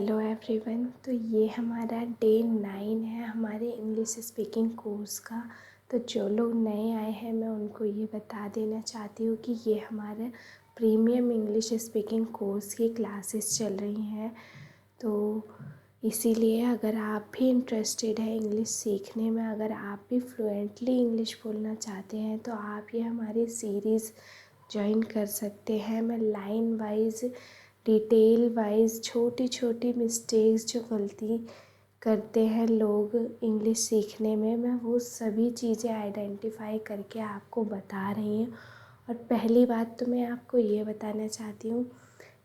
Hello everyone. तो ये हमारा डे 9 है हमारे इंग्लिश स्पीकिंग कोर्स का। तो जो लोग नए आए हैं मैं उनको ये बता देना चाहती हूँ कि ये हमारा प्रीमियम इंग्लिश स्पीकिंग कोर्स की क्लासेस चल रही हैं। तो इसीलिए अगर आप भी इंटरेस्टेड हैं इंग्लिश सीखने में, अगर आप भी फ्लुएंटली इंग्लिश बोलना चाहते हैं तो आप ये हमारी सीरीज़ ज्वाइन कर सकते हैं। मैं लाइन वाइज डिटेल वाइज छोटी छोटी मिस्टेक्स जो गलती करते हैं लोग इंग्लिश सीखने में, मैं वो सभी चीज़ें आइडेंटिफाई करके आपको बता रही हूँ। और पहली बात तो मैं आपको ये बताना चाहती हूँ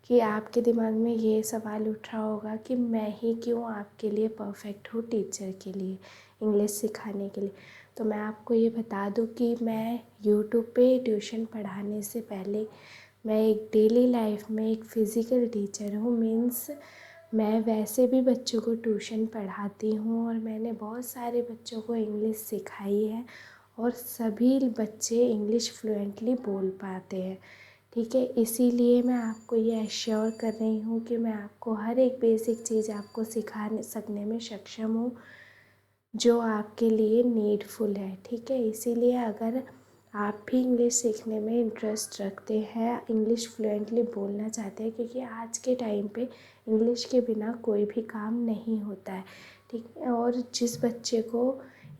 कि आपके दिमाग में ये सवाल उठ रहा होगा कि मैं ही क्यों आपके लिए परफेक्ट हूँ टीचर के लिए, इंग्लिश सिखाने के लिए। तो मैं आपको ये बता दूँ कि मैं यूट्यूब पे ट्यूशन पढ़ाने से पहले मैं एक डेली लाइफ में एक फ़िज़िकल टीचर हूँ। मीन्स मैं वैसे भी बच्चों को ट्यूशन पढ़ाती हूँ और मैंने बहुत सारे बच्चों को इंग्लिश सिखाई है और सभी बच्चे इंग्लिश फ्लुएंटली बोल पाते हैं। ठीक है, इसीलिए मैं आपको ये एश्योर कर रही हूँ कि मैं आपको हर एक बेसिक चीज़ आपको सिखा सकने में सक्षम हूँ जो आपके लिए नीडफुल है। ठीक है, इसीलिए अगर आप भी इंग्लिश सीखने में इंटरेस्ट रखते हैं, इंग्लिश फ्लुएंटली बोलना चाहते हैं, क्योंकि आज के टाइम पे इंग्लिश के बिना कोई भी काम नहीं होता है। ठीक है, और जिस बच्चे को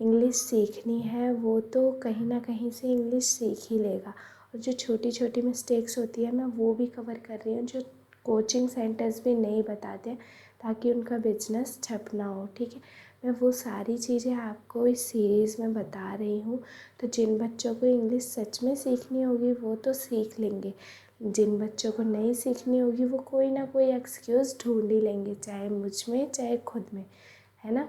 इंग्लिश सीखनी है वो तो कहीं ना कहीं से इंग्लिश सीख ही लेगा। और जो छोटी छोटी मिस्टेक्स होती है मैं वो भी कवर कर रही हूँ, जो कोचिंग सेंटर्स भी नहीं बताते हैं, ताकि उनका बिजनेस ठप ना हो। ठीक है, मैं वो सारी चीज़ें आपको इस सीरीज़ में बता रही हूँ। तो जिन बच्चों को इंग्लिश सच में सीखनी होगी वो तो सीख लेंगे, जिन बच्चों को नहीं सीखनी होगी वो कोई ना कोई एक्सक्यूज़ ढूंढ ही लेंगे, चाहे मुझ में चाहे खुद में, है ना।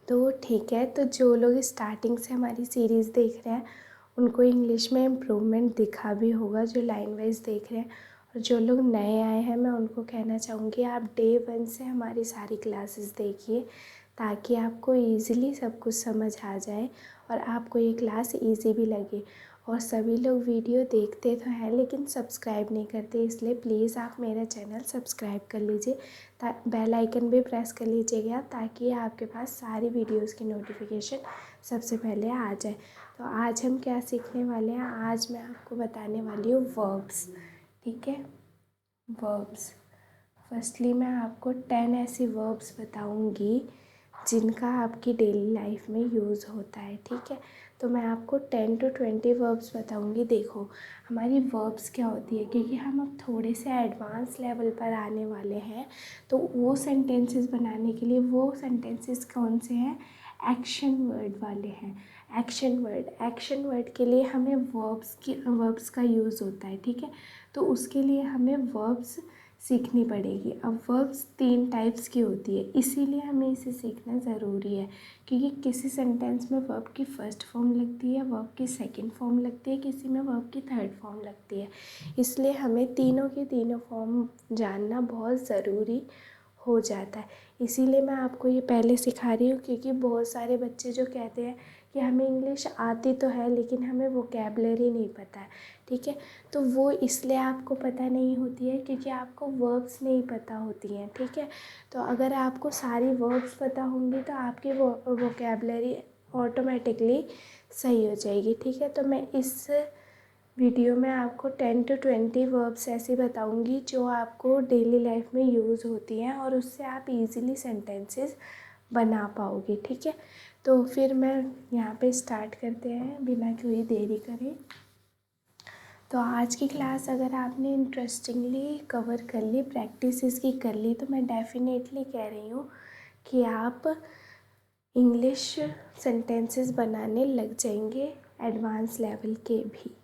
तो ठीक है, तो जो लोग स्टार्टिंग से हमारी सीरीज़ देख रहे हैं उनको इंग्लिश में इम्प्रूवमेंट दिखा भी होगा, जो लाइन वाइज देख रहे हैं। और जो लोग नए आए हैं मैं उनको कहना चाहूँगी आप डे 1 से हमारी सारी क्लासेस देखिए, ताकि आपको ईज़िली सब कुछ समझ आ जाए और आपको ये क्लास ईज़ी भी लगे। और सभी लोग वीडियो देखते तो हैं लेकिन सब्सक्राइब नहीं करते, इसलिए प्लीज़ आप मेरा चैनल सब्सक्राइब कर लीजिए, बेल आइकन भी प्रेस कर लीजिएगा, ताकि आपके पास सारी वीडियोस की नोटिफिकेशन सबसे पहले आ जाए। तो आज हम क्या सीखने वाले हैं, आज मैं आपको बताने वाली हूँ वर्ब्स। ठीक है, वर्ब्स। फर्स्टली मैं आपको 10 ऐसी वर्ब्स बताऊंगी जिनका आपकी डेली लाइफ में यूज़ होता है। ठीक है, तो मैं आपको 10 to 20 वर्ब्स बताऊंगी। देखो हमारी वर्ब्स क्या होती है, क्योंकि हम अब थोड़े से एडवांस लेवल पर आने वाले हैं, तो वो सेंटेंसेस बनाने के लिए वो सेंटेंसेस कौन से हैं, एक्शन वर्ड वाले हैं। एक्शन वर्ड के लिए हमें वर्ब्स का यूज़ होता है। ठीक है, तो उसके लिए हमें वर्ब्स सीखनी पड़ेगी। अब वर्ब्स 3 टाइप्स की होती है, इसीलिए हमें इसे सीखना ज़रूरी है, क्योंकि किसी सेंटेंस में वर्ब की फर्स्ट फॉर्म लगती है, वर्ब की सेकंड फॉर्म लगती है, किसी में वर्ब की थर्ड फॉर्म लगती है। इसलिए हमें तीनों की तीनों फॉर्म जानना बहुत ज़रूरी हो जाता है। इसीलिए मैं आपको ये पहले सिखा रही हूँ, क्योंकि बहुत सारे बच्चे जो कहते हैं कि हमें इंग्लिश आती तो है लेकिन हमें वोकैबलरी नहीं पता है। ठीक है, तो वो इसलिए आपको पता नहीं होती है क्योंकि आपको वर्ब्स नहीं पता होती हैं। ठीक है, तो अगर आपको सारी वर्ब्स पता होंगी तो आपकी वोकैबलरी ऑटोमेटिकली सही हो जाएगी। ठीक है, तो मैं इस वीडियो में आपको 10 to 20 वर्ब्स ऐसी बताऊंगी जो आपको डेली लाइफ में यूज़ होती हैं और उससे आप इजीली सेंटेंसेस बना पाओगे। ठीक है, तो फिर मैं यहाँ पे स्टार्ट करते हैं बिना कोई देरी करे। तो आज की क्लास अगर आपने इंटरेस्टिंगली कवर कर ली, प्रैक्टिस इसकी कर ली, तो मैं डेफिनेटली कह रही हूँ कि आप इंग्लिश सेंटेंसेस बनाने लग जाएंगे एडवांस लेवल के भी।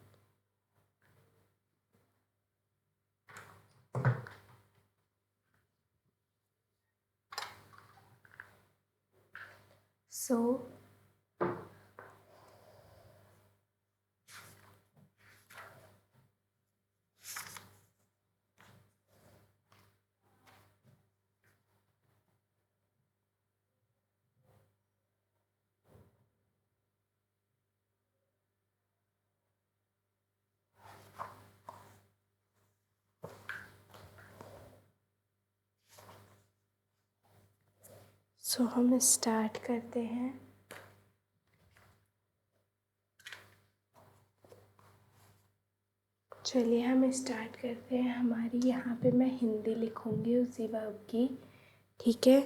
सो सो हम स्टार्ट करते हैं। चलिए हम स्टार्ट करते हैं। हमारी यहाँ पे मैं हिंदी लिखूँगी उसी वर्ब की, ठीक है।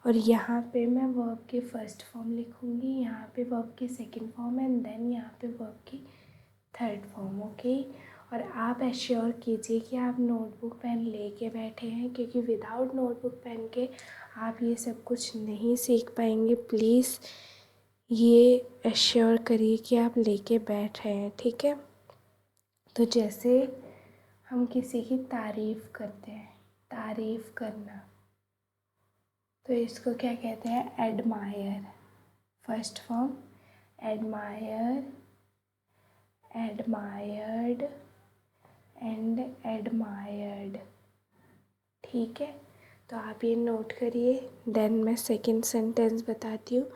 और यहाँ पे मैं वर्ब की फर्स्ट फॉर्म लिखूँगी, यहाँ पे वर्ब की सेकंड फॉर्म एंड देन यहाँ पे वर्ब की थर्ड फॉर्म, ओके। और आप एश्योर कीजिए कि आप नोटबुक पेन लेके बैठे हैं, क्योंकि विदाउट नोटबुक पेन के आप ये सब कुछ नहीं सीख पाएंगे। प्लीज़ ये एश्योर करिए कि आप लेके बैठ रहे हैं, ठीक है। तो जैसे हम किसी की तारीफ़ करते हैं, तारीफ़ करना, तो इसको क्या कहते हैं? Admire. First form admire, admired and admired, ठीक है। तो आप ये नोट करिए। देन मैं सेकंड सेंटेंस बताती हूँ।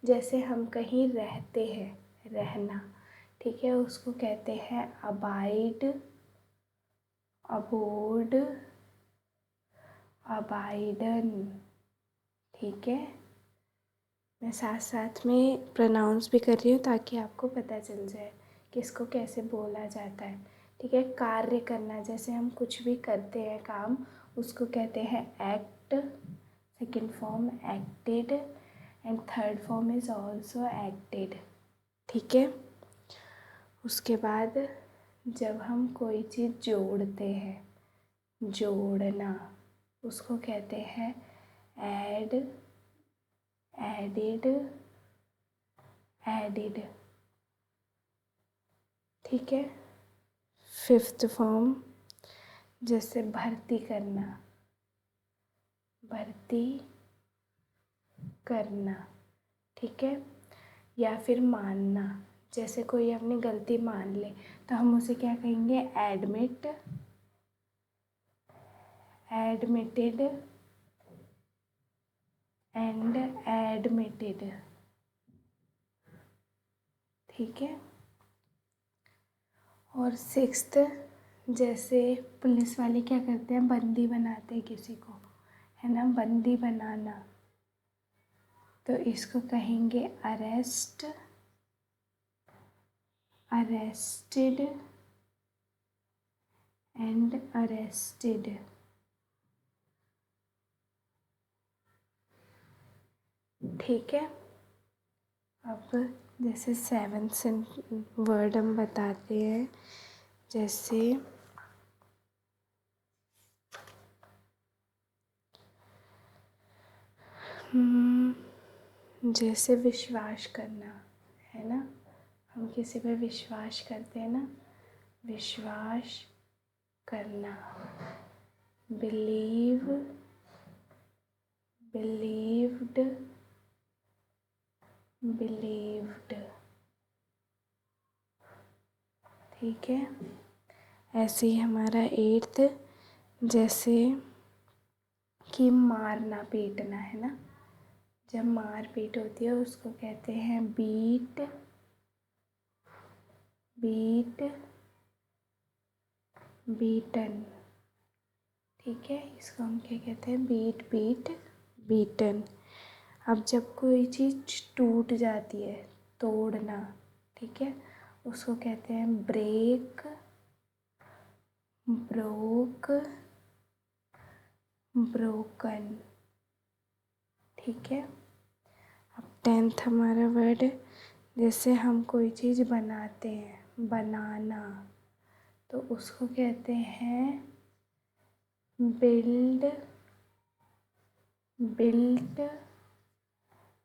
जैसे हम कहीं रहते हैं, रहना, ठीक है, उसको कहते हैं अबाइड, अबोर्ड, अबाइडन, ठीक है। मैं साथ साथ में प्रोनाउंस भी कर रही हूँ ताकि आपको पता चल जाए कि इसको कैसे बोला जाता है, ठीक है। कार्य करना, जैसे हम कुछ भी करते हैं काम, उसको कहते हैं act. Second form acted and third form is also acted, ठीक है। उसके बाद जब हम कोई चीज़ जोड़ते हैं, जोड़ना, उसको कहते हैं ऐड, एडिड, एडिड, ठीक है। फिफ्थ फॉर्म जैसे भर्ती करना, भर्ती करना, ठीक है। या फिर मानना, जैसे कोई अपनी गलती मान ले तो हम उसे क्या कहेंगे? एडमिट, एडमिटेड एंड एडमिटेड, ठीक है। और सिक्स्थ, जैसे पुलिस वाले क्या करते हैं? बंदी बनाते हैं किसी को, है ना, बंदी बनाना, तो इसको कहेंगे अरेस्ट, अरेस्टेड एंड अरेस्टेड, ठीक है। अब जैसे सेवेंथ वर्ड हम बताते हैं। जैसे जैसे विश्वास करना, है ना, हम किसी पर विश्वास करते हैं ना, विश्वास करना। बिलीव, बिलीव्ड, बिलीव्ड, ठीक है। ऐसे ही हमारा एट्थ, जैसे कि मारना पीटना, है ना, जब मार पीट होती है उसको कहते हैं बीट, बीट, बीटन, ठीक है। इसको हम क्या कहते हैं? Beat, beat, beaten. अब जब कोई चीज़ टूट जाती है, तोड़ना, ठीक है, उसको कहते हैं ब्रेक, ब्रोक, ब्रोकन, ठीक है। अब टेंथ हमारा वर्ड, जैसे हम कोई चीज़ बनाते हैं, बनाना, तो उसको कहते हैं बिल्ड, बिल्ट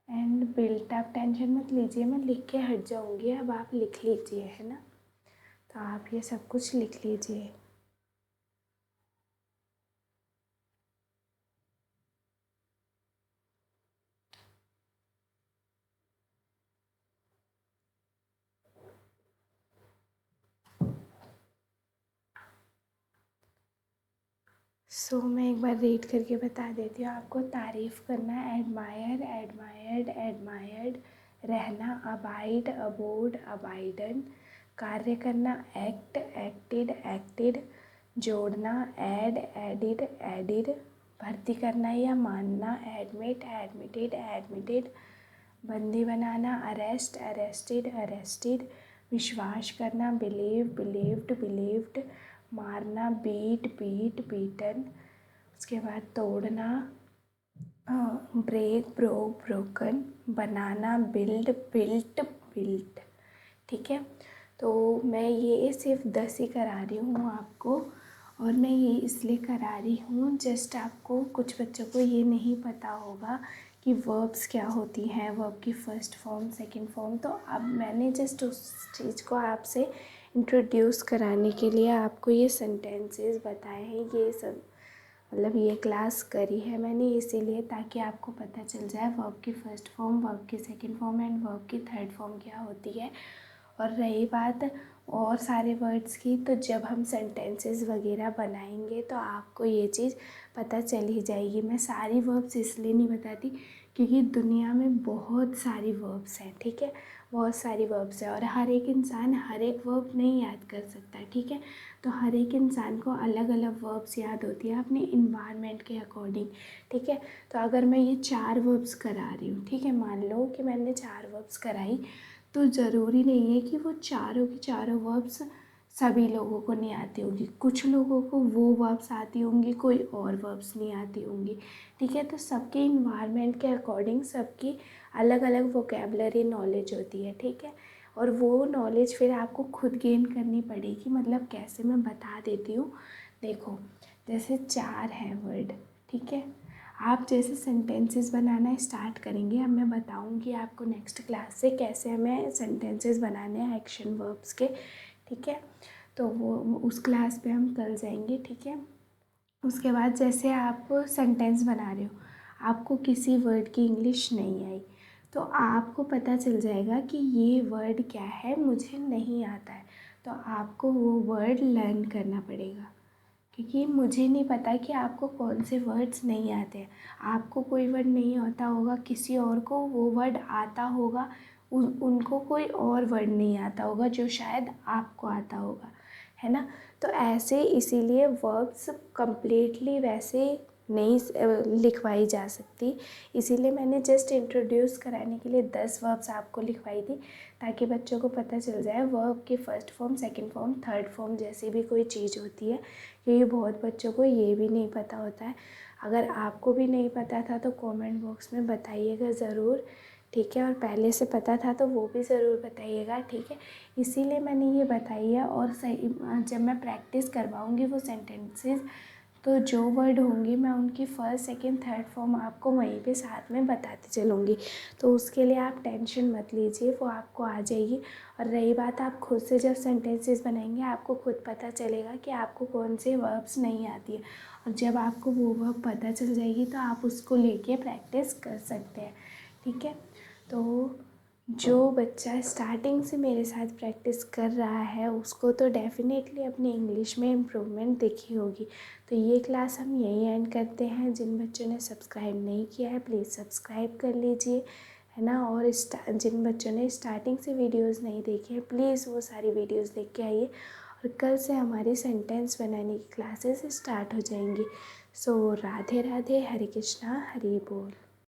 एंड बिल्ट। आप टेंशन मत लीजिए, मैं लिख के हट जाऊंगी, अब आप लिख लीजिए, है ना। तो आप ये सब कुछ लिख लीजिए। मैं एक बार रीड करके बता देती हूँ आपको। तारीफ़ करना एडमायर, एडमायर्ड, एडमायर्ड। रहना अबाइड, अबोर्ड, अबाइडन। कार्य करना एक्ट, एक्टेड, एक्टेड। जोड़ना ऐड, एडिड, एडिड। भर्ती करना या मानना, एडमिट, एडमिटेड, एडमिटेड, बंदी बनाना, अरेस्ट, अरेस्टेड, अरेस्टेड, विश्वास करना, बिलीव, बिलीव्ड, बिलीव्ड, मारना, बीट, बीट, बीटन, उसके बाद तोड़ना, ब्रेक, ब्रोक, ब्रोकन, बनाना, बिल्ड, बिल्ट, बिल्ट। ठीक है, तो मैं ये सिर्फ 10 ही करा रही हूँ आपको, और मैं ये इसलिए करा रही हूँ जस्ट आपको, कुछ बच्चों को ये नहीं पता होगा कि वर्ब्स क्या होती हैं, वर्ब की फर्स्ट फॉर्म, सेकंड फॉर्म। तो अब मैंने जस्ट उस चीज़ को आपसे इंट्रोड्यूस कराने के लिए आपको ये सेंटेंसेस बताए हैं, ये सब मतलब ये क्लास करी है मैंने इसीलिए, ताकि आपको पता चल जाए वर्ब की फ़र्स्ट फॉर्म, वर्ब की सेकंड फॉर्म एंड वर्ब की थर्ड फॉर्म क्या होती है। और रही बात और सारे वर्ड्स की, तो जब हम सेंटेंसेस वगैरह बनाएंगे तो आपको ये चीज़ पता चल ही जाएगी। मैं सारी वर्ब्स इसलिए नहीं बताती क्योंकि दुनिया में बहुत सारी वर्ब्स हैं, ठीक है, बहुत सारी वर्ब्स हैं, और हर एक इंसान हर एक वर्ब नहीं याद कर सकता, ठीक है। तो हर एक इंसान को अलग अलग वर्ब्स याद होती है अपने इन्वायरमेंट के अकॉर्डिंग, ठीक है। तो अगर मैं ये 4 वर्ब्स करा रही हूँ, ठीक है, मान लो कि मैंने 4 वर्ब्स कराई, तो ज़रूरी नहीं है कि वो चारों की चारों वर्ब्स सभी लोगों को नहीं आती होंगी। कुछ लोगों को वो वर्ब्स आती होंगी, कोई और वर्ब्स नहीं आती होंगी, ठीक है। तो सबके इन्वायरमेंट के अकॉर्डिंग सबकी अलग अलग वोकेबलरी नॉलेज होती है, ठीक है। और वो नॉलेज फिर आपको खुद गेन करनी पड़ेगी। मतलब कैसे, मैं बता देती हूँ। देखो, जैसे 4 हैं वर्ड, ठीक है, आप जैसे सेंटेंसेस बनाना स्टार्ट करेंगे, अब मैं बताऊंगी आपको नेक्स्ट क्लास से कैसे हमें सेंटेंसेस बनाने हैं एक्शन वर्ब्स के, ठीक है। तो वो उस क्लास पे हम कल जाएंगे, ठीक है। उसके बाद जैसे आप सेंटेंस बना रहे हो, आपको किसी वर्ड की इंग्लिश नहीं आई, तो आपको पता चल जाएगा कि ये वर्ड क्या है, मुझे नहीं आता है, तो आपको वो वर्ड लर्न करना पड़ेगा। क्योंकि मुझे नहीं पता कि आपको कौन से वर्ड्स नहीं आते हैं। आपको कोई वर्ड नहीं आता होगा, किसी और को वो वर्ड आता होगा, उनको कोई और वर्ड नहीं आता होगा जो शायद आपको आता होगा, है ना। तो ऐसे इसीलिए वर्ब्स कंप्लीटली वैसे नहीं लिखवाई जा सकती, इसीलिए मैंने जस्ट इंट्रोड्यूस कराने के लिए 10 वर्ब्स आपको लिखवाई थी, ताकि बच्चों को पता चल जाए वर्ब की first form, second form, third form जैसी भी कोई चीज़ होती है, क्योंकि बहुत बच्चों को ये भी नहीं पता होता है। अगर आपको भी नहीं पता था तो कमेंट बॉक्स में बताइएगा ज़रूर, ठीक है। और पहले से पता था तो वो भी ज़रूर बताइएगा, ठीक है। इसीलिए मैंने ये बताई है। और सही, जब मैं प्रैक्टिस करवाऊँगी वो सेंटेंसेस, तो जो वर्ड होंगी मैं उनकी फर्स्ट, सेकंड, थर्ड फॉर्म आपको वहीं पे साथ में बताती चलूँगी, तो उसके लिए आप टेंशन मत लीजिए, वो आपको आ जाएगी। और रही बात, आप खुद से जब सेंटेंसेस बनाएंगे आपको खुद पता चलेगा कि आपको कौन से वर्ब्स नहीं आती है, और जब आपको वो वर्ब पता चल जाएगी तो आप उसको लेके प्रैक्टिस कर सकते हैं, ठीक है। तो जो बच्चा स्टार्टिंग से मेरे साथ प्रैक्टिस कर रहा है उसको तो डेफ़िनेटली अपनी इंग्लिश में इम्प्रूवमेंट दिखी होगी। तो ये क्लास हम यहीं एंड करते हैं। जिन बच्चों ने सब्सक्राइब नहीं किया है प्लीज़ सब्सक्राइब कर लीजिए, है ना। और जिन बच्चों ने स्टार्टिंग से वीडियोस नहीं देखे हैं प्लीज़ वो सारी वीडियोस देख के आइए। और कल से हमारी सेंटेंस बनाने की क्लासेस स्टार्ट हो जाएंगी। सो राधे राधे, हरे कृष्णा, हरि बोल।